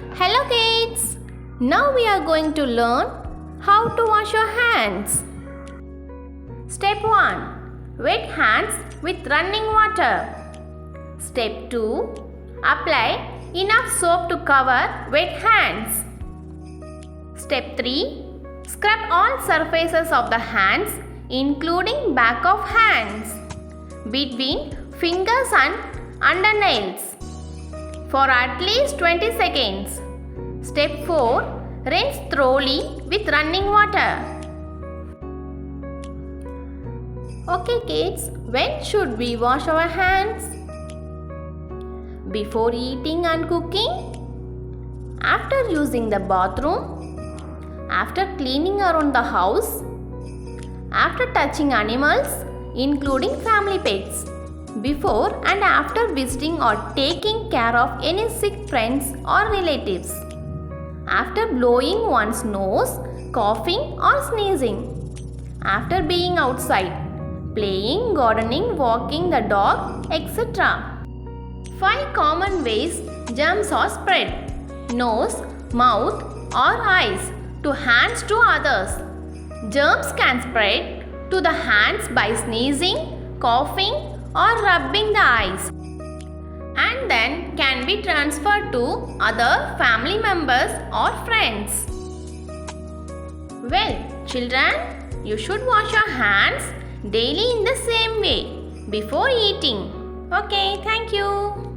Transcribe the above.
Hello kids! Now we are going to learn how to wash your hands. Step 1. Wet hands with running water. Step 2. Apply enough soap to cover wet hands. Step 3. Scrub all surfaces of the hands including back of hands, between fingers and undernails for at least 20 seconds. Step 4. Rinse thoroughly with running water. Okay kids, when should we wash our hands? Before eating and cooking? After using the bathroom? After cleaning around the house? After touching animals, including family pets? Before and after visiting or taking care of any sick friends or relatives? After blowing one's nose, coughing or sneezing? After being outside, playing, gardening, walking the dog, etc. 5 common ways germs are spread: nose, mouth or eyes to hands to others. Germs can spread to the hands by sneezing, coughing or rubbing the eyes, and then can be transferred to other family members or friends. Well, children, you should wash your hands daily in the same way before eating. Okay, thank you.